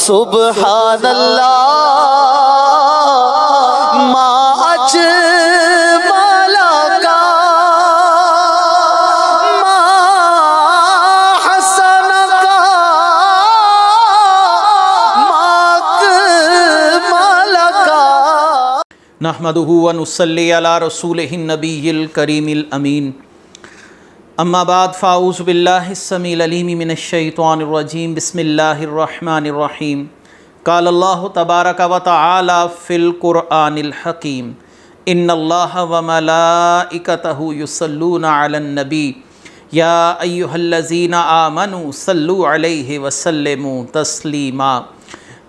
سبحان اللہ ما اجمل کا ما حسن کا ما اکمل کا نحمدہ ونصلی علی رسولہ النبی الکریم الامین اما بعد فاعوذ باللہ السمیع العلیم من الشیطان الرجیم بسم اللہ الرحمن الرحیم قال اللہ تبارک و تعالی فی القرآن الحکیم ان اللہ وملائکتہ یصلون علی النبی یا ایہا الذین آمنوا صلوا علیہ وسلموا تسلیما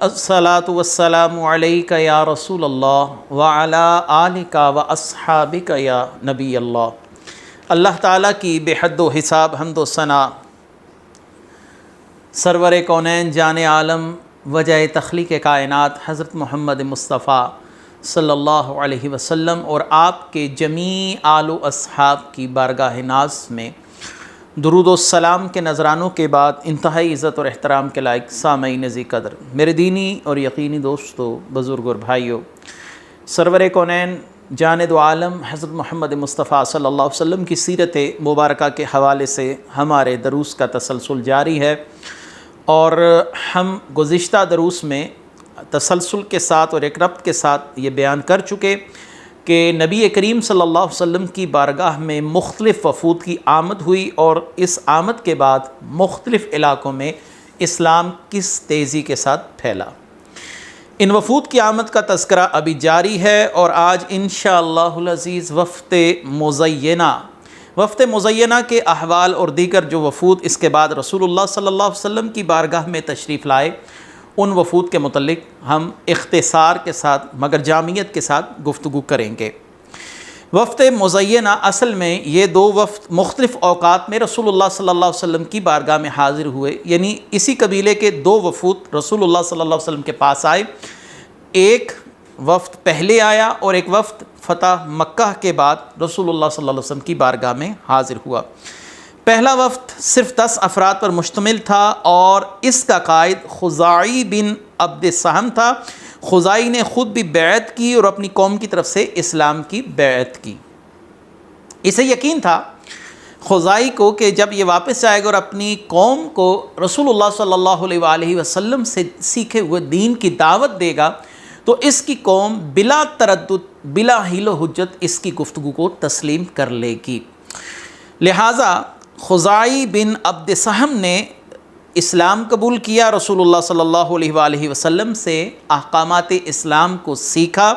الصلاۃ والسلام علیک یا رسول اللہ وعلی آلک واصحابک یا نبی اللہ۔ اللہ تعالیٰ کی بے حد و حساب حمد و ثنا سرور کونین جان عالم وجہ تخلیق کائنات حضرت محمد مصطفیٰ صلی اللہ علیہ وسلم اور آپ کے جمیع آل و اصحاب کی بارگاہ ناز میں درود و سلام کے نذرانوں کے بعد انتہائی عزت اور احترام کے لائق سامعین ذی قدر، میرے دینی اور یقینی دوستو، بزرگ اور بھائیو، سرور کونین جاند و عالم حضرت محمد مصطفیٰ صلی اللہ علیہ وسلم کی سیرت مبارکہ کے حوالے سے ہمارے دروس کا تسلسل جاری ہے، اور ہم گزشتہ دروس میں تسلسل کے ساتھ اور ایک ربط کے ساتھ یہ بیان کر چکے کہ نبی کریم صلی اللہ علیہ وسلم کی بارگاہ میں مختلف وفود کی آمد ہوئی، اور اس آمد کے بعد مختلف علاقوں میں اسلام کس تیزی کے ساتھ پھیلا۔ ان وفود کی آمد کا تذکرہ ابھی جاری ہے، اور آج انشاءاللہ العزیز وفد مزینہ کے احوال اور دیگر جو وفود اس کے بعد رسول اللہ صلی اللہ علیہ وسلم کی بارگاہ میں تشریف لائے، ان وفود کے متعلق ہم اختصار کے ساتھ مگر جامعیت کے ساتھ گفتگو کریں گے۔ وفد مزینہ اصل میں یہ دو وفد مختلف اوقات میں رسول اللہ صلی اللہ علیہ وسلم کی بارگاہ میں حاضر ہوئے، یعنی اسی قبیلے کے دو وفود رسول اللہ صلی اللہ علیہ وسلم کے پاس آئے۔ ایک وفد پہلے آیا اور ایک وفد فتح مکہ کے بعد رسول اللہ صلی اللہ علیہ وسلم کی بارگاہ میں حاضر ہوا۔ پہلا وفد صرف 10 افراد پر مشتمل تھا، اور اس کا قائد خزاعی بن عبد سہم تھا۔ خزاعی نے خود بھی بیعت کی اور اپنی قوم کی طرف سے اسلام کی بیعت کی۔ اسے یقین تھا خزاعی کو کہ جب یہ واپس آئے گا اور اپنی قوم کو رسول اللہ صلی اللہ علیہ وآلہ وسلم سے سیکھے ہوئے دین کی دعوت دے گا تو اس کی قوم بلا تردد بلا حیل و حجت اس کی گفتگو کو تسلیم کر لے گی۔ لہٰذا خزاعی بن عبد سہم نے اسلام قبول کیا، رسول اللہ صلی اللہ علیہ وآلہ وسلم سے احکامات اسلام کو سیکھا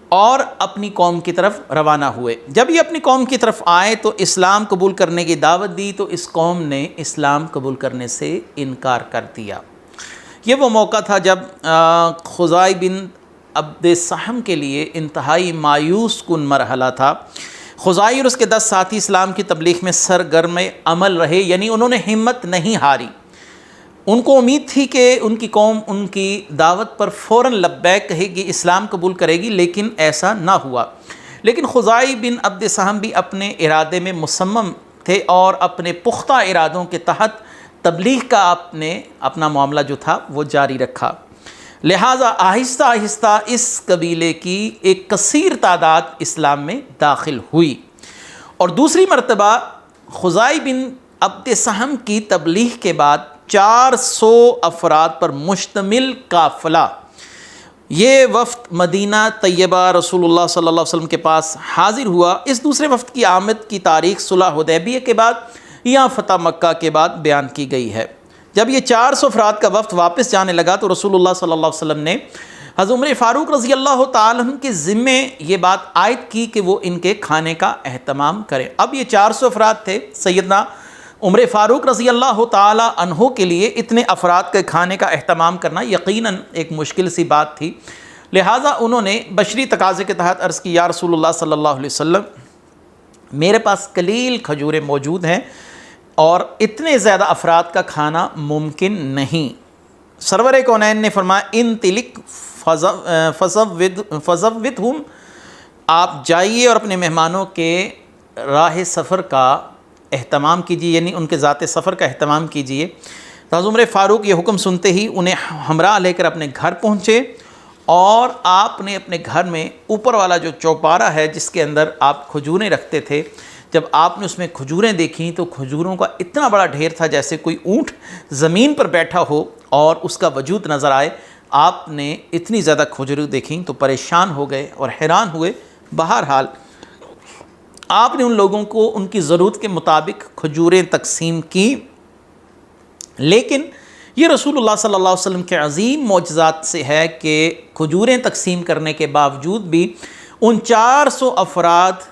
اور اپنی قوم کی طرف روانہ ہوئے۔ جب یہ اپنی قوم کی طرف آئے تو اسلام قبول کرنے کی دعوت دی، تو اس قوم نے اسلام قبول کرنے سے انکار کر دیا۔ یہ وہ موقع تھا جب خزاعی بن عبد سہم کے لیے انتہائی مایوس کن مرحلہ تھا۔ خزاعی اور اس کے 10 ساتھی اسلام کی تبلیغ میں سرگرم عمل رہے، یعنی انہوں نے ہمت نہیں ہاری۔ ان کو امید تھی کہ ان کی قوم ان کی دعوت پر فوراً لبیک کہے گی، اسلام قبول کرے گی، لیکن ایسا نہ ہوا۔ لیکن خزاعی بن عبد سہم بھی اپنے ارادے میں مصمم تھے، اور اپنے پختہ ارادوں کے تحت تبلیغ کا اپنا معاملہ جو تھا وہ جاری رکھا۔ لہٰذا آہستہ آہستہ اس قبیلے کی ایک کثیر تعداد اسلام میں داخل ہوئی، اور دوسری مرتبہ خزاعی بن عبد سہم کی تبلیغ کے بعد 400 افراد پر مشتمل قافلہ یہ وفد مدینہ طیبہ رسول اللہ صلی اللہ علیہ وسلم کے پاس حاضر ہوا۔ اس دوسرے وفد کی آمد کی تاریخ صلح حدیبیہ کے بعد یا فتح مکہ کے بعد بیان کی گئی ہے۔ جب یہ 400 افراد کا وفد واپس جانے لگا تو رسول اللہ صلی اللہ علیہ وسلم نے حضرت عمر فاروق رضی اللہ تعالیٰ عنہ کے ذمے یہ بات عائد کی کہ وہ ان کے کھانے کا اہتمام کریں۔ اب یہ 400 افراد تھے، سیدنا عمر فاروق رضی اللہ تعالیٰ عنہ کے لیے اتنے افراد کے کھانے کا اہتمام کرنا یقیناً ایک مشکل سی بات تھی۔ لہٰذا انہوں نے بشری تقاضے کے تحت عرض کی، یا رسول اللہ صلی اللہ علیہ وسلم، میرے پاس قلیل کھجوریں موجود ہیں اور اتنے زیادہ افراد کا کھانا ممکن نہیں۔ سرور کونین نے فرمایا، ان تلک فزودہم، آپ جائیے اور اپنے مہمانوں کے راہ سفر کا اہتمام کیجیے، یعنی ان کے ذات سفر کا اہتمام کیجیے۔ تو عمر فاروق یہ حکم سنتے ہی انہیں ہمراہ لے کر اپنے گھر پہنچے، اور آپ نے اپنے گھر میں اوپر والا جو چوپارہ ہے جس کے اندر آپ کھجوریں رکھتے تھے، جب آپ نے اس میں کھجوریں دیکھیں تو کھجوروں کا اتنا بڑا ڈھیر تھا جیسے کوئی اونٹ زمین پر بیٹھا ہو اور اس کا وجود نظر آئے۔ آپ نے اتنی زیادہ کھجوریں دیکھیں تو پریشان ہو گئے اور حیران ہوئے۔ بہرحال آپ نے ان لوگوں کو ان کی ضرورت کے مطابق کھجوریں تقسیم کی، لیکن یہ رسول اللہ صلی اللہ علیہ وسلم کے عظیم معجزات سے ہے کہ کھجوریں تقسیم کرنے کے باوجود بھی ان 400 افراد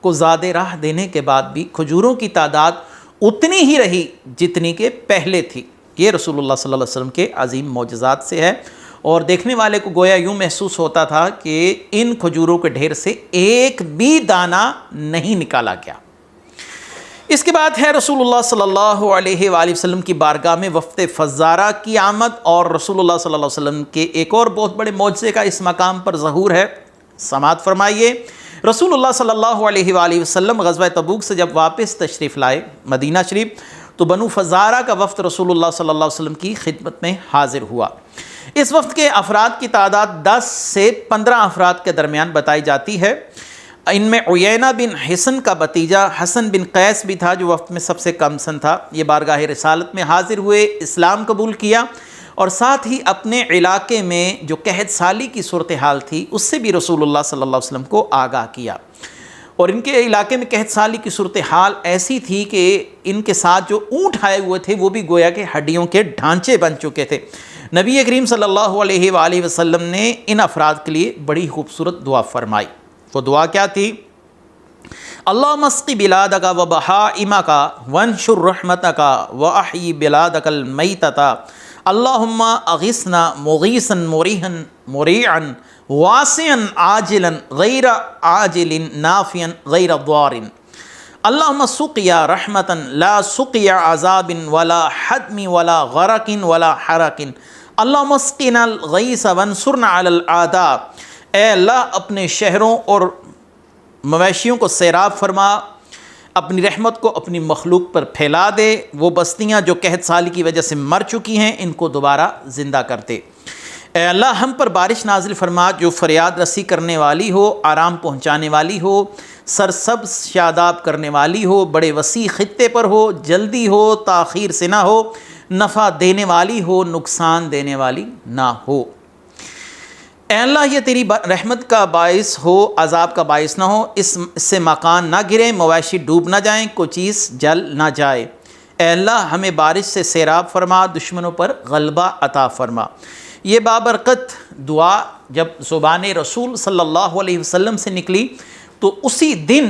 کو زیادہ راہ دینے کے بعد بھی کھجوروں کی تعداد اتنی ہی رہی جتنی کہ پہلے تھی۔ یہ رسول اللہ صلی اللہ علیہ وسلم کے عظیم معجزات سے ہے، اور دیکھنے والے کو گویا یوں محسوس ہوتا تھا کہ ان کھجوروں کے ڈھیر سے ایک بھی دانہ نہیں نکالا گیا۔ اس کے بعد ہے رسول اللہ صلی اللہ علیہ وآلہ وسلم کی بارگاہ میں وفد فزارہ کی آمد، اور رسول اللہ صلی اللہ علیہ وسلم کے ایک اور بہت بڑے معجزے کا اس مقام پر ظہور ہے۔ سماعت فرمائیے، رسول اللہ صلی اللہ علیہ وآلہ وسلم غزوہ تبوک سے جب واپس تشریف لائے مدینہ شریف، تو بنو فزارہ کا وفد رسول اللہ صلی اللہ علیہ وسلم کی خدمت میں حاضر ہوا۔ اس وفد کے افراد کی تعداد 10 سے 15 افراد کے درمیان بتائی جاتی ہے۔ ان میں عیینہ بن حصن کا بتیجا حسن بن قیس بھی تھا جو وفد میں سب سے کم سن تھا۔ یہ بارگاہ رسالت میں حاضر ہوئے، اسلام قبول کیا، اور ساتھ ہی اپنے علاقے میں جو قحط سالی کی صورتحال تھی اس سے بھی رسول اللہ صلی اللہ علیہ وسلم کو آگاہ کیا۔ اور ان کے علاقے میں قحط سالی کی صورتحال ایسی تھی کہ ان کے ساتھ جو اونٹ آئے ہوئے تھے وہ بھی گویا کہ ہڈیوں کے ڈھانچے بن چکے تھے۔ نبی کریم صلی اللہ علیہ وآلہ وسلم نے ان افراد کے لیے بڑی خوبصورت دعا فرمائی۔ وہ دعا کیا تھی؟ اللہم اسقی بلادک و بہائمک وانشر رحمتک و احیی بلادک المیتۃ اللہم اغثنا مغیثا مریحا مریعا واسعا عاجلا غیر عاجل نافعا غیر ضار، اللہم سقیا رحمتا لا سقیا عذاب ولا حدم ولا غرق ولا حرق، اللہم اسقنا الغیث وانصرنا علی الاعداء۔ اے اللہ اپنے شہروں اور مویشیوں کو سیراب فرما، اپنی رحمت کو اپنی مخلوق پر پھیلا دے، وہ بستیاں جو قحط سالی کی وجہ سے مر چکی ہیں ان کو دوبارہ زندہ کر دے۔ اے اللہ ہم پر بارش نازل فرما جو فریاد رسی کرنے والی ہو، آرام پہنچانے والی ہو، سرسبز شاداب کرنے والی ہو، بڑے وسیع خطے پر ہو، جلدی ہو، تاخیر سے نہ ہو، نفع دینے والی ہو، نقصان دینے والی نہ ہو۔ اے اللہ یہ تیری رحمت کا باعث ہو، عذاب کا باعث نہ ہو، اس سے مکان نہ گرے، مویشی ڈوب نہ جائیں، کوئی چیز جل نہ جائے۔ اے اللہ ہمیں بارش سے سیراب فرما، دشمنوں پر غلبہ عطا فرما۔ یہ بابرکت دعا جب زبان رسول صلی اللہ علیہ وسلم سے نکلی تو اسی دن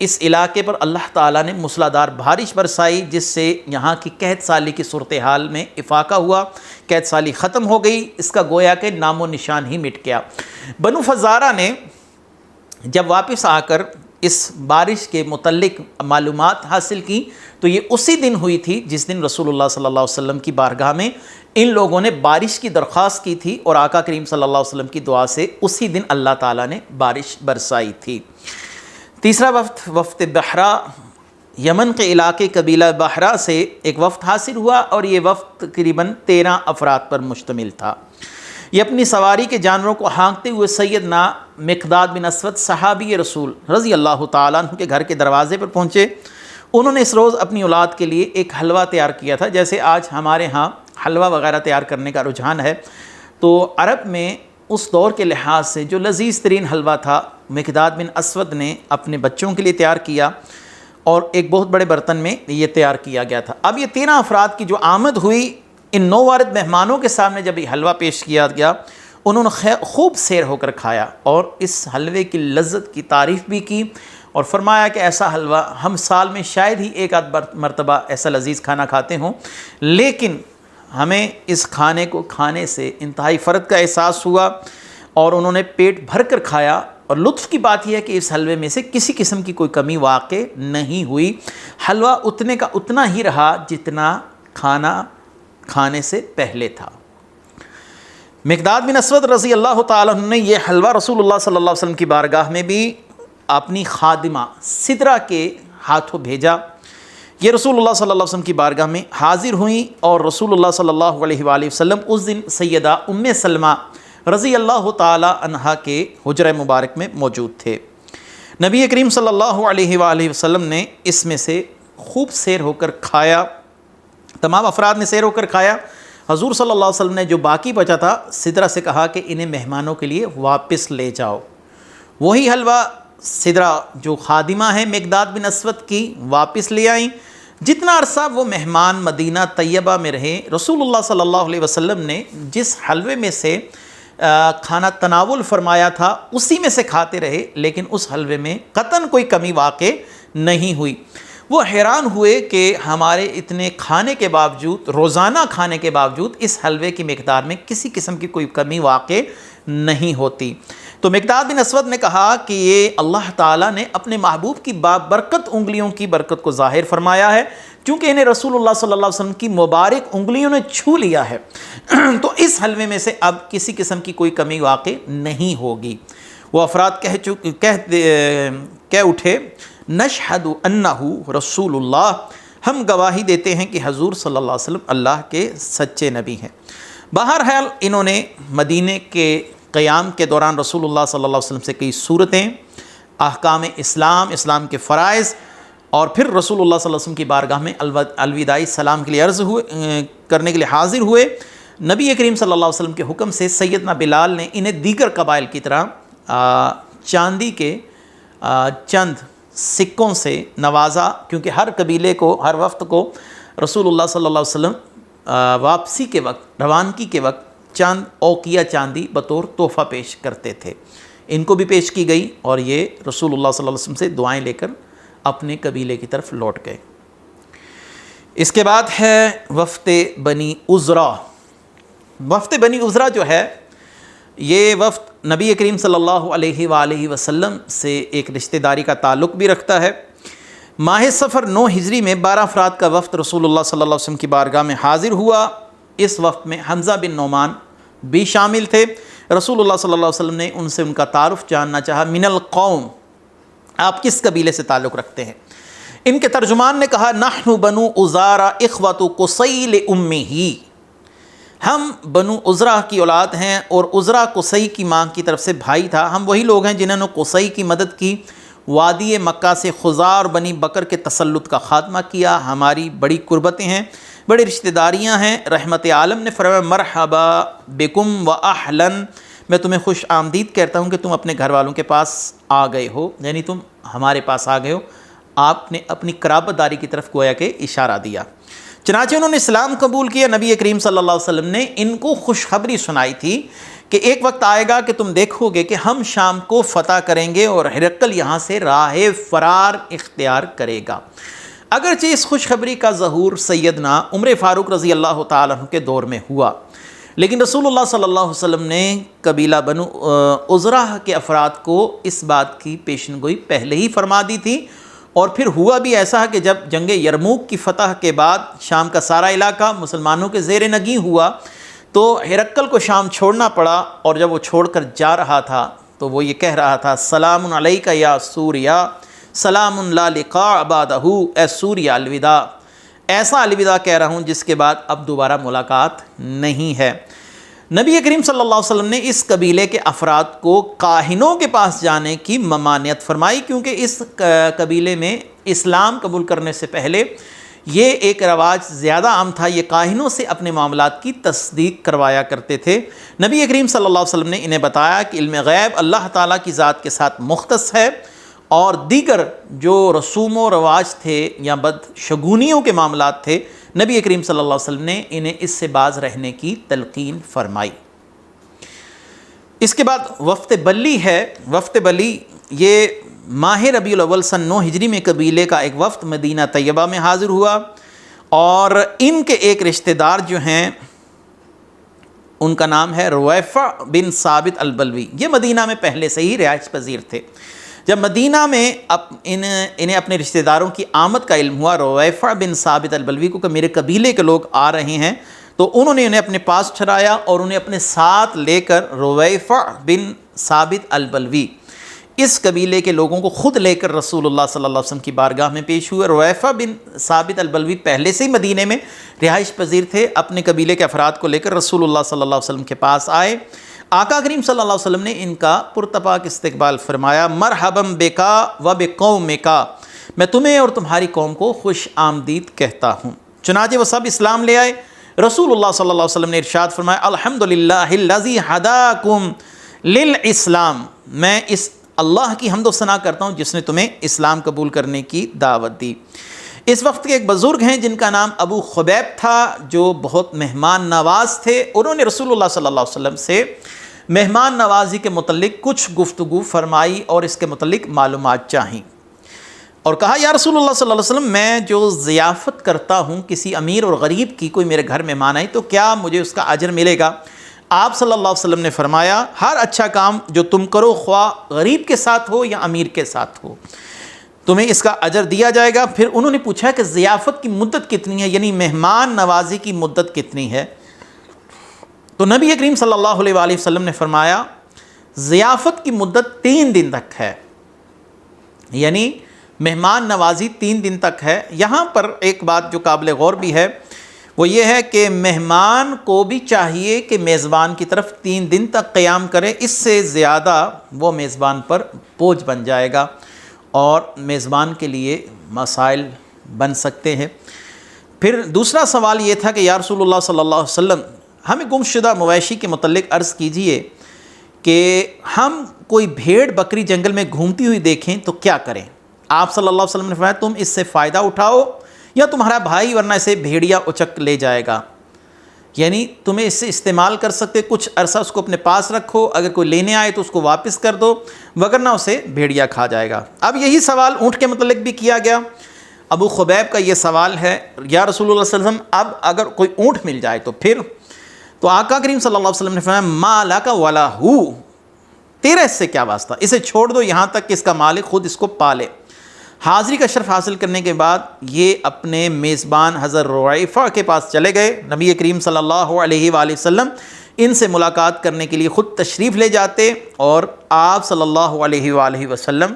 اس علاقے پر اللہ تعالیٰ نے موسلادھار بارش برسائی، جس سے یہاں کی قحط سالی کی صورتحال میں افاقہ ہوا، قحط سالی ختم ہو گئی، اس کا گویا کہ نام و نشان ہی مٹ گیا۔ بنو فزارہ نے جب واپس آ کر اس بارش کے متعلق معلومات حاصل کی تو یہ اسی دن ہوئی تھی جس دن رسول اللہ صلی اللہ علیہ وسلم کی بارگاہ میں ان لوگوں نے بارش کی درخواست کی تھی، اور آقا کریم صلی اللہ علیہ وسلم کی دعا سے اسی دن اللہ تعالیٰ نے بارش برسائی تھی۔ تیسرا وفد بحرہ، یمن کے علاقے قبیلہ بحرہ سے ایک وفد حاصل ہوا، اور یہ وفد تقریباً 13 افراد پر مشتمل تھا۔ یہ اپنی سواری کے جانوروں کو ہانکتے ہوئے سیدنا مقداد بن اسود صحابی رسول رضی اللہ تعالیٰ عنہ کے گھر کے دروازے پر پہنچے۔ انہوں نے اس روز اپنی اولاد کے لیے ایک حلوہ تیار کیا تھا، جیسے آج ہمارے ہاں حلوہ وغیرہ تیار کرنے کا رجحان ہے، تو عرب میں اس دور کے لحاظ سے جو لذیذ ترین حلوہ تھا مقداد بن اسود نے اپنے بچوں کے لیے تیار کیا، اور ایک بہت بڑے برتن میں یہ تیار کیا گیا تھا۔ اب یہ 13 افراد کی جو آمد ہوئی، ان نووارد مہمانوں کے سامنے جب یہ حلوہ پیش کیا گیا، انہوں نے خوب سیر ہو کر کھایا اور اس حلوے کی لذت کی تعریف بھی کی، اور فرمایا کہ ایسا حلوہ ہم سال میں شاید ہی ایک آدھ مرتبہ ایسا لذیذ کھانا کھاتے ہوں، لیکن ہمیں اس کھانے کو کھانے سے انتہائی فرق کا احساس ہوا، اور انہوں نے پیٹ بھر کر کھایا۔ اور لطف کی بات یہ ہے کہ اس حلوے میں سے کسی قسم کی کوئی کمی واقع نہیں ہوئی، حلوہ اتنے کا اتنا ہی رہا جتنا کھانا کھانے سے پہلے تھا۔ مقداد بن اسود رضی اللہ تعالیٰ عنہ نے یہ حلوہ رسول اللہ صلی اللہ علیہ وسلم کی بارگاہ میں بھی اپنی خادمہ سدرہ کے ہاتھوں بھیجا۔ یہ رسول اللہ صلی اللہ علیہ وسلم کی بارگاہ میں حاضر ہوئیں، اور رسول اللہ صلی اللہ علیہ وآلہ وسلم اس دن سیدہ ام سلمہ رضی اللہ تعالی عنہا کے حجرہ مبارک میں موجود تھے۔ نبی کریم صلی اللہ علیہ وآلہ وسلم نے اس میں سے خوب سیر ہو کر کھایا، تمام افراد نے سیر ہو کر کھایا۔ حضور صلی اللہ علیہ وسلم نے جو باقی بچا تھا سدرہ سے کہا کہ انہیں مہمانوں کے لیے واپس لے جاؤ۔ وہی حلوہ سدرہ جو خادمہ ہیں مقداد بن اسود کی واپس لے آئیں۔ جتنا عرصہ وہ مہمان مدینہ طیبہ میں رہے، رسول اللہ صلی اللہ علیہ وسلم نے جس حلوے میں سے کھانا تناول فرمایا تھا اسی میں سے کھاتے رہے، لیکن اس حلوے میں قطعاً کوئی کمی واقع نہیں ہوئی۔ وہ حیران ہوئے کہ ہمارے اتنے کھانے کے باوجود، روزانہ کھانے کے باوجود، اس حلوے کی مقدار میں کسی قسم کی کوئی کمی واقع نہیں ہوتی۔ تو مقداد بن اسود نے کہا کہ یہ اللہ تعالیٰ نے اپنے محبوب کی بابرکت انگلیوں کی برکت کو ظاہر فرمایا ہے، چونکہ انہیں رسول اللہ صلی اللہ علیہ وسلم کی مبارک انگلیوں نے چھو لیا ہے، تو اس حلوے میں سے اب کسی قسم کی کوئی کمی واقع نہیں ہوگی۔ وہ افراد کہہ اٹھے، نشہد انہ رسول اللہ، ہم گواہی دیتے ہیں کہ حضور صلی اللہ علیہ وسلم اللہ کے سچے نبی ہیں۔ بہرحال انہوں نے مدینے کے قیام کے دوران رسول اللہ صلی اللہ علیہ وسلم سے کئی صورتیں، احکام اسلام کے فرائض، اور پھر رسول اللہ صلی اللہ علیہ وسلم کی بارگاہ میں الوداعی سلام کے لیے عرض کرنے کے لیے حاضر ہوئے۔ نبی کریم صلی اللہ علیہ وسلم کے حکم سے سیدنا بلال نے انہیں دیگر قبائل کی طرح چاندی کے چند سکوں سے نوازا، کیونکہ ہر قبیلے کو ہر وفد کو رسول اللہ صلی اللہ علیہ وسلم واپسی کے وقت، روانگی کے وقت چاند اوقیہ چاندی بطور تحفہ پیش کرتے تھے۔ ان کو بھی پیش کی گئی، اور یہ رسول اللہ صلی اللہ علیہ وسلم سے دعائیں لے کر اپنے قبیلے کی طرف لوٹ گئے۔ اس کے بعد ہے وفد بنی عذرا۔ وفد بنی عذرا جو ہے، یہ وفد نبی کریم صلی اللہ علیہ وآلہ وسلم سے ایک رشتہ داری کا تعلق بھی رکھتا ہے۔ ماہ صفر 9 ہجری میں 12 افراد کا وفد رسول اللہ صلی اللہ علیہ وسلم کی بارگاہ میں حاضر ہوا۔ اس وفد میں حمزہ بن نعمان بھی شامل تھے۔ رسول اللہ صلی اللہ علیہ وسلم نے ان سے ان کا تعارف جاننا چاہا۔ من القوم، آپ کس قبیلے سے تعلق رکھتے ہیں؟ ان کے ترجمان نے کہا، نحن بنو عزارہ اخوۃ قصی لامہ، ہم بنو عزرہ کی اولاد ہیں، اور عزرہ قصی کی ماں کی طرف سے بھائی تھا۔ ہم وہی لوگ ہیں جنہوں نے قصی کی مدد کی، وادی مکہ سے خزاع اور بنی بکر کے تسلط کا خاتمہ کیا۔ ہماری بڑی قربتیں ہیں، بڑی رشتہ داریاں ہیں۔ رحمت عالم نے فرمایا، مرحبا بکم و اہلن، میں تمہیں خوش آمدید کہتا ہوں کہ تم اپنے گھر والوں کے پاس آ گئے ہو، یعنی تم ہمارے پاس آ گئے ہو۔ آپ نے اپنی قرابت داری کی طرف گویا کہ اشارہ دیا۔ چنانچہ انہوں نے اسلام قبول کیا۔ نبی کریم صلی اللہ علیہ وسلم نے ان کو خوشخبری سنائی تھی کہ ایک وقت آئے گا کہ تم دیکھو گے کہ ہم شام کو فتح کریں گے، اور ہرقل یہاں سے راہ فرار اختیار کرے گا۔ اگرچہ اس خوشخبری کا ظہور سیدنا عمر فاروق رضی اللہ تعالیٰ عنہ کے دور میں ہوا، لیکن رسول اللہ صلی اللہ علیہ وسلم نے قبیلہ بنو عذرہ کے افراد کو اس بات کی پیشن گوئی پہلے ہی فرما دی تھی۔ اور پھر ہوا بھی ایسا کہ جب جنگ یرموک کی فتح کے بعد شام کا سارا علاقہ مسلمانوں کے زیر نگیں ہوا، تو ہرقل کو شام چھوڑنا پڑا، اور جب وہ چھوڑ کر جا رہا تھا تو وہ یہ کہہ رہا تھا، سلام علیک یا سوریہ، سلام لا لقاء بعدہ، اے سوریہ الوداع، ایسا الوداع کہہ رہا ہوں جس کے بعد اب دوبارہ ملاقات نہیں ہے۔ نبی کریم صلی اللہ علیہ وسلم نے اس قبیلے کے افراد کو کاہنوں کے پاس جانے کی ممانعت فرمائی، کیونکہ اس قبیلے میں اسلام قبول کرنے سے پہلے یہ ایک رواج زیادہ عام تھا، یہ کاہنوں سے اپنے معاملات کی تصدیق کروایا کرتے تھے۔ نبی کریم صلی اللہ علیہ وسلم نے انہیں بتایا کہ علم غیب اللہ تعالیٰ کی ذات کے ساتھ مختص ہے، اور دیگر جو رسوم و رواج تھے یا بدشگونیوں کے معاملات تھے، نبی کریم صلی اللہ علیہ وسلم نے انہیں اس سے باز رہنے کی تلقین فرمائی۔ اس کے بعد وفد بلی ہے۔ وفد بلی یہ ماہ ربیع الاول سن 9 ہجری میں قبیلے کا ایک وفد مدینہ طیبہ میں حاضر ہوا، اور ان کے ایک رشتہ دار جو ہیں ان کا نام ہے رویفع بن ثابت البلوی۔ یہ مدینہ میں پہلے سے ہی رہائش پذیر تھے۔ جب مدینہ میں انہیں اپنے رشتہ داروں کی آمد کا علم ہوا، رویفع بن ثابت البلوی کو کہ میرے قبیلے کے لوگ آ رہے ہیں، تو انہوں نے انہیں اپنے پاس ٹھہرایا اور انہیں اپنے ساتھ لے کر رویفع بن ثابت البلوی اس قبیلے کے لوگوں کو خود لے کر رسول اللہ صلی اللہ علیہ وسلم کی بارگاہ میں پیش ہوئے۔ رویفہ بن ثابت البلوی پہلے سے ہی مدینے میں رہائش پذیر تھے، اپنے قبیلے کے افراد کو لے کر رسول اللہ صلی اللہ علیہ وسلم کے پاس آئے۔ آقا کریم صلی اللہ علیہ وسلم نے ان کا پرتپاک استقبال فرمایا۔ مرحباً بکا و بقومکا، میں تمہیں اور تمہاری قوم کو خوش آمدید کہتا ہوں۔ چنانچہ وہ سب اسلام لے آئے۔ رسول اللہ صلی اللہ علیہ وسلم نے ارشاد فرمایا، الحمدللہ الذی ہداکم للاسلام، میں اس اللہ کی حمد و ثنا کرتا ہوں جس نے تمہیں اسلام قبول کرنے کی دعوت دی۔ اس وقت کے ایک بزرگ ہیں جن کا نام ابو خبیب تھا، جو بہت مہمان نواز تھے۔ انہوں نے رسول اللہ صلی اللہ علیہ وسلم سے مہمان نوازی کے متعلق کچھ گفتگو فرمائی اور اس کے متعلق معلومات چاہیں، اور کہا یا رسول اللہ صلی اللہ علیہ وسلم، میں جو ضیافت کرتا ہوں کسی امیر اور غریب کی، کوئی میرے گھر مہمان آئی تو کیا مجھے اس کا اجر ملے گا؟ آپ صلی اللہ علیہ وسلم نے فرمایا، ہر اچھا کام جو تم کرو، خواہ غریب کے ساتھ ہو یا امیر کے ساتھ ہو، تمہیں اس کا اجر دیا جائے گا۔ پھر انہوں نے پوچھا کہ ضیافت کی مدت کتنی ہے، یعنی مہمان نوازی کی مدت کتنی ہے؟ تو نبی کریم صلی اللہ علیہ وآلہ وسلم نے فرمایا، ضیافت کی مدت 3 دن تک ہے، یعنی مہمان نوازی 3 دن تک ہے۔ یہاں پر ایک بات جو قابل غور بھی ہے وہ یہ ہے کہ مہمان کو بھی چاہیے کہ میزبان کی طرف 3 دن تک قیام کرے، اس سے زیادہ وہ میزبان پر بوجھ بن جائے گا اور میزبان کے لیے مسائل بن سکتے ہیں۔ پھر دوسرا سوال یہ تھا کہ یا رسول اللہ صلی اللہ علیہ وسلم، ہمیں گمشدہ مویشی کے متعلق عرض کیجئے کہ ہم کوئی بھیڑ بکری جنگل میں گھومتی ہوئی دیکھیں تو کیا کریں؟ آپ صلی اللہ علیہ وسلم نے فرمایا، تم اس سے فائدہ اٹھاؤ یا تمہارا بھائی ورنہ اسے بھیڑیا اچک لے جائے گا، یعنی تمہیں اس سے استعمال کر سکتے، کچھ عرصہ اس کو اپنے پاس رکھو، اگر کوئی لینے آئے تو اس کو واپس کر دو، وگرنہ اسے بھیڑیا کھا جائے گا۔ اب یہی سوال اونٹ کے متعلق بھی کیا گیا۔ ابو خبیب کا یہ سوال ہے، یا رسول اللہ صلی اللہ علیہ وسلم، اب اگر کوئی اونٹ مل جائے تو پھر؟ تو آقا کریم صلی اللہ علیہ وسلم نے فرمایا، ما لک ولا ہو، تیرا اس سے کیا واسطہ، اسے چھوڑ دو یہاں تک کہ اس کا مالک خود اس کو پالے۔ حاضری کا شرف حاصل کرنے کے بعد یہ اپنے میزبان حضرت رویفہ کے پاس چلے گئے۔ نبی کریم صلی اللہ علیہ وآلہ وسلم ان سے ملاقات کرنے کے لیے خود تشریف لے جاتے، اور آپ صلی اللہ علیہ وآلہ وسلم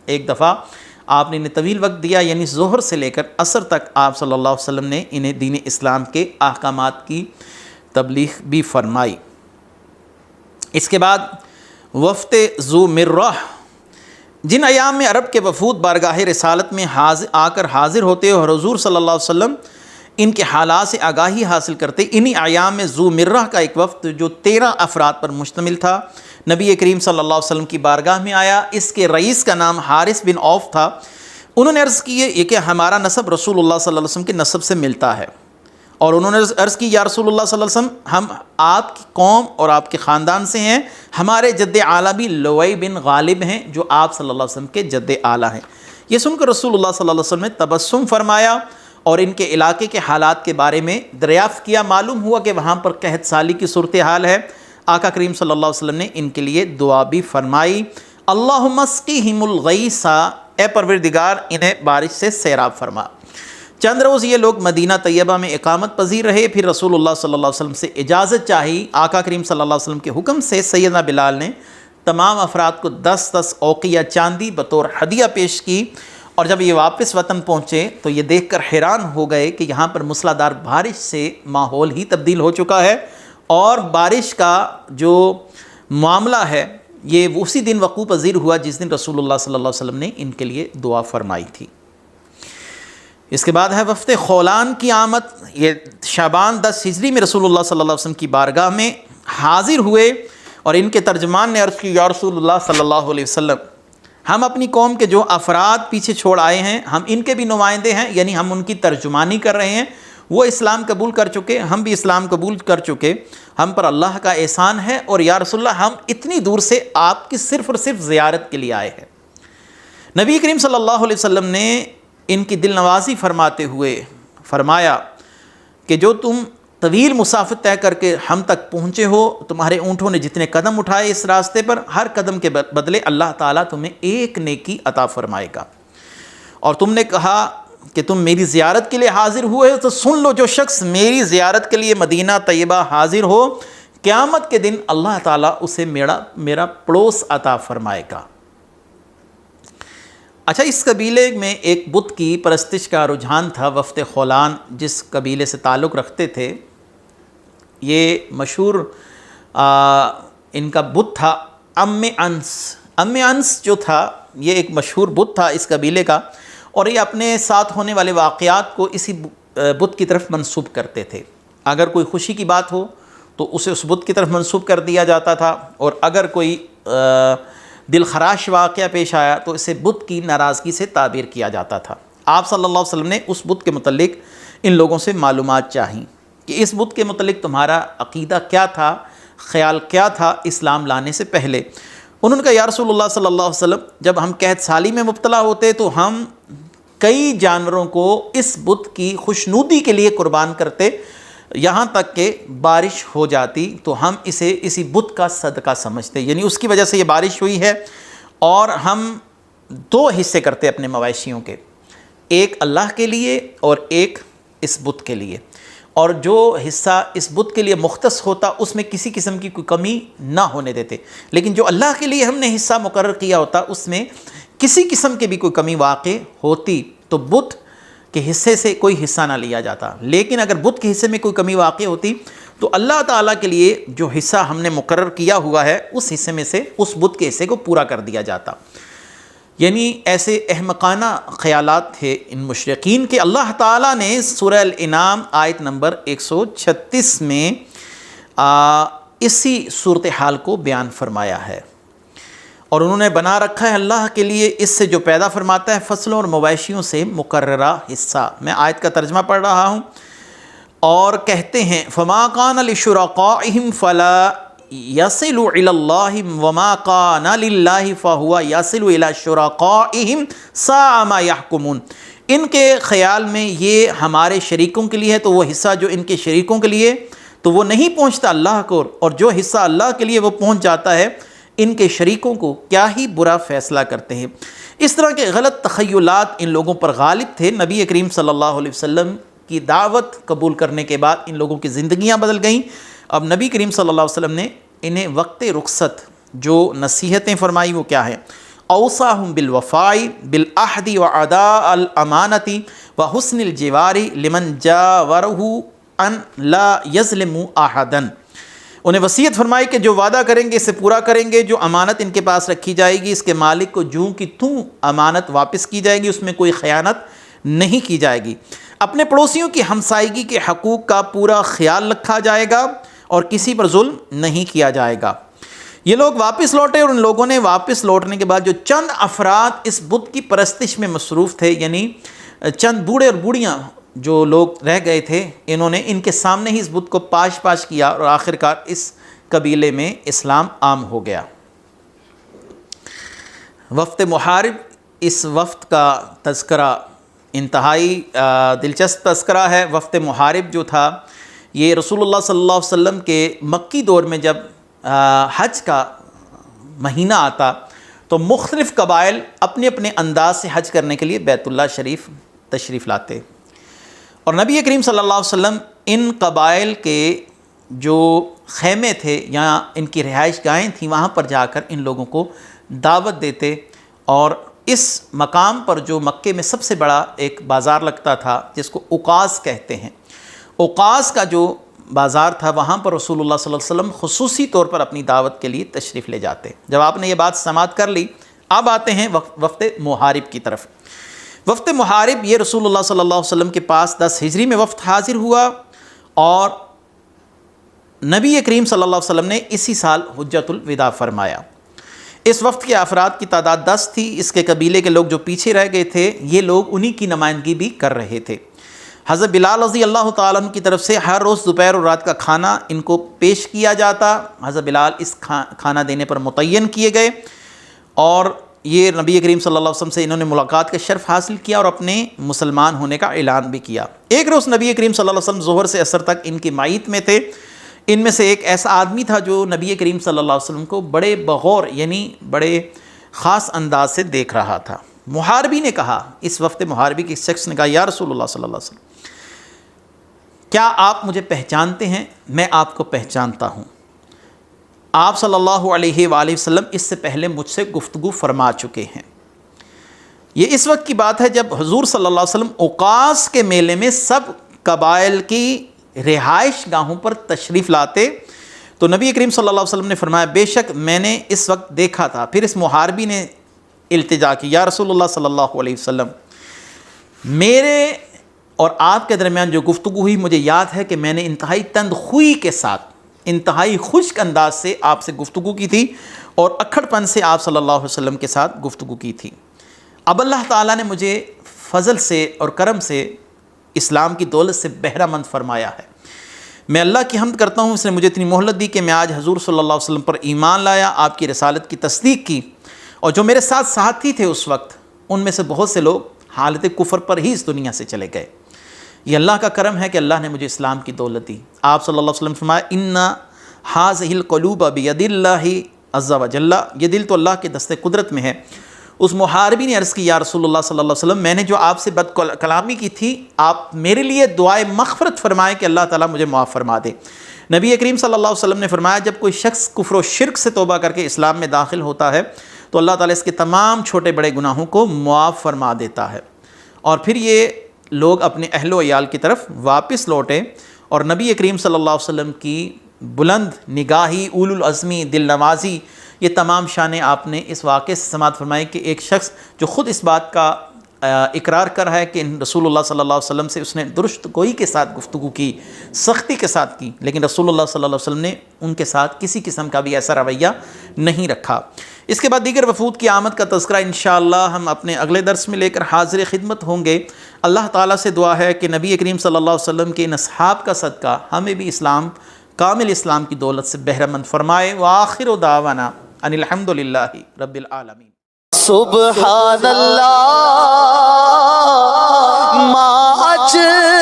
ایک دفعہ آپ نے انہیں طویل وقت دیا، یعنی ظہر سے لے کر عصر تک آپ صلی اللہ علیہ وسلم نے انہیں دین اسلام کے احکامات کی تبلیغ بھی فرمائی۔ اس کے بعد وفد ذو مرہ، جن ایام میں عرب کے وفود بارگاہ رسالت میں آ کر حاضر ہوتے اور حضور صلی اللہ علیہ وسلم ان کے حالات سے آگاہی حاصل کرتے، انہی ایام میں ذو مرہ کا ایک وفد جو 13 افراد پر مشتمل تھا، نبی کریم صلی اللہ علیہ وسلم کی بارگاہ میں آیا۔ اس کے رئیس کا نام حارث بن عوف تھا۔ انہوں نے عرض کی یہ کہ ہمارا نسب رسول اللہ صلی اللہ علیہ وسلم کے نسب سے ملتا ہے، اور انہوں نے عرض کی یا رسول اللہ صلی اللہ علیہ وسلم، ہم آپ کی قوم اور آپ کے خاندان سے ہیں، ہمارے جد اعلیٰ بھی لوی بن غالب ہیں جو آپ صلی اللہ علیہ وسلم کے جد اعلیٰ ہیں۔ یہ سن کر رسول اللہ صلی اللہ علیہ وسلم نے تبسم فرمایا اور ان کے علاقے کے حالات کے بارے میں دریافت کیا۔ معلوم ہوا کہ وہاں پر قحط سالی کی صورتحال ہے۔ آقا کریم صلی اللہ علیہ وسلم نے ان کے لیے دعا بھی فرمائی، اللہم اسقیہم الغیث، اے پروردگار انہیں بارش سے سیراب فرما۔ چند روز یہ لوگ مدینہ طیبہ میں اقامت پذیر رہے، پھر رسول اللہ صلی اللہ علیہ وسلم سے اجازت چاہی۔ آقا کریم صلی اللہ علیہ وسلم کے حکم سے سیدنا بلال نے تمام افراد کو 10 اوقیہ چاندی بطور ہدیہ پیش کی، اور جب یہ واپس وطن پہنچے تو یہ دیکھ کر حیران ہو گئے کہ یہاں پر موسلادھار بارش سے ماحول ہی تبدیل ہو چکا ہے، اور بارش کا جو معاملہ ہے یہ اسی دن وقوع پذیر ہوا جس دن رسول اللہ صلی اللہ علیہ وسلم نے ان کے لیے دعا فرمائی تھی۔ اس کے بعد ہے وفد خولان کی آمد۔ یہ شعبان 10 ہجری میں رسول اللہ صلی اللہ علیہ وسلم کی بارگاہ میں حاضر ہوئے، اور ان کے ترجمان نے عرض کی یا رسول اللہ صلی اللہ علیہ وسلم، ہم اپنی قوم کے جو افراد پیچھے چھوڑ آئے ہیں ہم ان کے بھی نمائندے ہیں، یعنی ہم ان کی ترجمانی کر رہے ہیں۔ وہ اسلام قبول کر چکے، ہم بھی اسلام قبول کر چکے، ہم پر اللہ کا احسان ہے، اور یا رسول اللہ ہم اتنی دور سے آپ کی صرف اور صرف زیارت کے لیے آئے ہیں۔ نبی کریم صلی اللہ علیہ وسلم نے ان کی دل نوازی فرماتے ہوئے فرمایا کہ جو تم طویل مسافت طے کر کے ہم تک پہنچے ہو، تمہارے اونٹوں نے جتنے قدم اٹھائے اس راستے پر، ہر قدم کے بدلے اللہ تعالیٰ تمہیں ایک نیکی عطا فرمائے گا، اور تم نے کہا کہ تم میری زیارت کے لیے حاضر ہوئے، تو سن لو جو شخص میری زیارت کے لیے مدینہ طیبہ حاضر ہو، قیامت کے دن اللہ تعالیٰ اسے میرا پڑوس عطا فرمائے گا۔ اچھا، اس قبیلے میں ایک بت کی پرستش کا رجحان تھا. وفد خولان جس قبیلے سے تعلق رکھتے تھے، یہ مشہور ان کا بت تھا ام انس. ام انس جو تھا یہ ایک مشہور بت تھا اس قبیلے کا، اور یہ اپنے ساتھ ہونے والے واقعات کو اسی بت کی طرف منسوب کرتے تھے. اگر کوئی خوشی کی بات ہو تو اسے اس بت کی طرف منسوب کر دیا جاتا تھا، اور اگر کوئی دل خراش واقعہ پیش آیا تو اسے بت کی ناراضگی سے تعبیر کیا جاتا تھا. آپ صلی اللہ علیہ وسلم نے اس بت کے متعلق ان لوگوں سے معلومات چاہیں کہ اس بت کے متعلق تمہارا عقیدہ کیا تھا، خیال کیا تھا اسلام لانے سے پہلے. انہوں نے کہا یا رسول اللہ صلی اللہ علیہ وسلم، جب ہم قحط سالی میں مبتلا ہوتے تو ہم کئی جانوروں کو اس بت کی خوشنودی کے لیے قربان کرتے، یہاں تک کہ بارش ہو جاتی تو ہم اسے اسی بت کا صدقہ سمجھتے، یعنی اس کی وجہ سے یہ بارش ہوئی ہے. اور ہم دو حصے کرتے اپنے مویشیوں کے، ایک اللہ کے لیے اور ایک اس بت کے لیے، اور جو حصہ اس بت کے لیے مختص ہوتا اس میں کسی قسم کی کوئی کمی نہ ہونے دیتے، لیکن جو اللہ کے لیے ہم نے حصہ مقرر کیا ہوتا اس میں کسی قسم کی بھی کوئی کمی واقع ہوتی تو بت کے حصے سے کوئی حصہ نہ لیا جاتا. لیکن اگر بت کے حصے میں کوئی کمی واقع ہوتی تو اللہ تعالیٰ کے لیے جو حصہ ہم نے مقرر کیا ہوا ہے اس حصے میں سے اس بت کے حصے کو پورا کر دیا جاتا. یعنی ایسے احمقانہ خیالات تھے ان مشرکین کے. اللہ تعالیٰ نے سورہ الانعام آیت نمبر 136 میں اسی صورتحال کو بیان فرمایا ہے، اور انہوں نے بنا رکھا ہے اللہ کے لیے اس سے جو پیدا فرماتا ہے فصلوں اور مویشیوں سے مقررہ حصہ. میں آیت کا ترجمہ پڑھ رہا ہوں، اور کہتے ہیں فما کان لشرکائہم فلا یصل الی اللہ وما کان للہ فہو یصل الی شرکائہم ساء ما یحکمون. ان کے خیال میں یہ ہمارے شریکوں کے لیے ہے تو وہ حصہ جو ان کے شریکوں کے لیے تو وہ نہیں پہنچتا اللہ کو، اور جو حصہ اللہ کے لیے وہ پہنچ جاتا ہے ان کے شریکوں کو. کیا ہی برا فیصلہ کرتے ہیں. اس طرح کے غلط تخیلات ان لوگوں پر غالب تھے. نبی کریم صلی اللہ علیہ وسلم کی دعوت قبول کرنے کے بعد ان لوگوں کی زندگیاں بدل گئیں. اب نبی کریم صلی اللہ علیہ وسلم نے انہیں وقت رخصت جو نصیحتیں فرمائی وہ کیا ہیں؟ اوصاہم بالوفاء بالعہد واداء الامانۃ وحسن الجوار لمن جاورہ ان لا یظلموا احدا. انہیں وصیت فرمائی کہ جو وعدہ کریں گے اسے پورا کریں گے، جو امانت ان کے پاس رکھی جائے گی اس کے مالک کو جوں کی توں امانت واپس کی جائے گی، اس میں کوئی خیانت نہیں کی جائے گی. اپنے پڑوسیوں کی ہمسائیگی کے حقوق کا پورا خیال رکھا جائے گا اور کسی پر ظلم نہیں کیا جائے گا. یہ لوگ واپس لوٹے، اور ان لوگوں نے واپس لوٹنے کے بعد جو چند افراد اس بت کی پرستش میں مصروف تھے، یعنی چند بوڑھے اور بوڑھیاں جو لوگ رہ گئے تھے، انہوں نے ان کے سامنے ہی اس بت کو پاش کیا، اور آخرکار اس قبیلے میں اسلام عام ہو گیا. وفد محارب، اس وفد کا تذکرہ انتہائی دلچسپ تذکرہ ہے. وفد محارب جو تھا یہ رسول اللہ صلی اللہ علیہ وسلم کے مکی دور میں جب حج کا مہینہ آتا تو مختلف قبائل اپنے اپنے انداز سے حج کرنے کے لیے بیت اللہ شریف تشریف لاتے، اور نبی کریم صلی اللہ علیہ وسلم ان قبائل کے جو خیمے تھے یا ان کی رہائش گاہیں تھیں وہاں پر جا کر ان لوگوں کو دعوت دیتے. اور اس مقام پر جو مکے میں سب سے بڑا ایک بازار لگتا تھا جس کو عکاظ کہتے ہیں، عکاظ کا جو بازار تھا وہاں پر رسول اللہ صلی اللہ علیہ وسلم خصوصی طور پر اپنی دعوت کے لیے تشریف لے جاتے. جب آپ نے یہ بات سماعت کر لی، اب آتے ہیں وفد محارب کی طرف. وفد محارب یہ رسول اللہ صلی اللہ علیہ وسلم کے پاس 10 ہجری میں وفد حاضر ہوا، اور نبی کریم صلی اللہ علیہ وسلم نے اسی سال حجۃ الوداع فرمایا. اس وفد کے افراد کی تعداد 10 تھی. اس کے قبیلے کے لوگ جو پیچھے رہ گئے تھے یہ لوگ انہی کی نمائندگی بھی کر رہے تھے. حضرت بلال رضی اللہ تعالیٰ عنہ کی طرف سے ہر روز دوپہر اور رات کا کھانا ان کو پیش کیا جاتا. حضرت بلال اس کھانا دینے پر متعین کیے گئے، اور یہ نبی کریم صلی اللہ علیہ وسلم سے انہوں نے ملاقات کا شرف حاصل کیا اور اپنے مسلمان ہونے کا اعلان بھی کیا. ایک روز نبی کریم صلی اللہ علیہ وسلم ظہر سے عصر تک ان کی معیت میں تھے. ان میں سے ایک ایسا آدمی تھا جو نبی کریم صلی اللہ علیہ وسلم کو بڑے بغور یعنی بڑے خاص انداز سے دیکھ رہا تھا. محاربی نے کہا، اس وفد محاربی کے شخص نے کہا یا رسول اللہ صلی اللہ علیہ وسلم کیا آپ مجھے پہچانتے ہیں؟ میں آپ کو پہچانتا ہوں. آپ صلی اللہ علیہ وآلہ وسلم اس سے پہلے مجھ سے گفتگو فرما چکے ہیں. یہ اس وقت کی بات ہے جب حضور صلی اللہ علیہ وسلم اوقاس کے میلے میں سب قبائل کی رہائش گاہوں پر تشریف لاتے تو نبی کریم صلی اللہ علیہ وسلم نے فرمایا بے شک میں نے اس وقت دیکھا تھا. پھر اس محاربی نے التجا کی یا رسول اللہ صلی اللہ علیہ وسلم میرے اور آپ کے درمیان جو گفتگو ہوئی مجھے یاد ہے کہ میں نے انتہائی تندخوئی کے ساتھ انتہائی خشک انداز سے آپ سے گفتگو کی تھی اور اکھڑ پن سے آپ صلی اللہ علیہ وسلم کے ساتھ گفتگو کی تھی. اب اللہ تعالیٰ نے مجھے فضل سے اور کرم سے اسلام کی دولت سے بہرہ مند فرمایا ہے. میں اللہ کی حمد کرتا ہوں اس نے مجھے اتنی مہلت دی کہ میں آج حضور صلی اللہ علیہ وسلم پر ایمان لایا, آپ کی رسالت کی تصدیق کی, اور جو میرے ساتھ ساتھی تھے اس وقت ان میں سے بہت سے لوگ حالت کفر پر ہی اس دنیا سے چلے گئے. یہ اللہ کا کرم ہے کہ اللہ نے مجھے اسلام کی دولت دی. آپ صلی اللہ علیہ وسلم فرمایا ان ھذہ القلوب بید اللہ عز وجل, یہ دل تو اللہ کے دست قدرت میں ہے. اس محاربی نے عرض کی یا رسول اللہ صلی اللہ علیہ وسلم میں نے جو آپ سے بد کلامی کی تھی آپ میرے لیے دعائے مغفرت فرمائے کہ اللہ تعالیٰ مجھے معاف فرما دے. نبی کریم صلی اللہ علیہ وسلم نے فرمایا جب کوئی شخص کفر و شرک سے توبہ کر کے اسلام میں داخل ہوتا ہے تو اللہ تعالیٰ اس کے تمام چھوٹے بڑے گناہوں کو معاف فرما دیتا ہے. اور پھر یہ لوگ اپنے اہل و عیال کی طرف واپس لوٹے اور نبی کریم صلی اللہ علیہ وسلم کی بلند نگاہی, اول العزمی, دل نوازی, یہ تمام شانیں آپ نے اس واقعے سے سماعت فرمائی کہ ایک شخص جو خود اس بات کا اقرار کر رہا ہے کہ رسول اللہ صلی اللہ علیہ وسلم سے اس نے درست گوئی کے ساتھ گفتگو کی, سختی کے ساتھ کی, لیکن رسول اللہ صلی اللہ علیہ وسلم نے ان کے ساتھ کسی قسم کا بھی ایسا رویہ نہیں رکھا. اس کے بعد دیگر وفود کی آمد کا تذکرہ انشاءاللہ ہم اپنے اگلے درس میں لے کر حاضر خدمت ہوں گے. اللہ تعالیٰ سے دعا ہے کہ نبی کریم صلی اللہ علیہ وسلم کے ان اصحاب کا صدقہ ہمیں بھی کامل اسلام کی دولت سے بہرہ مند فرمائے. وآخر دعوانا ان الحمدللہ رب العالمین. سبحان اللہ ما اجل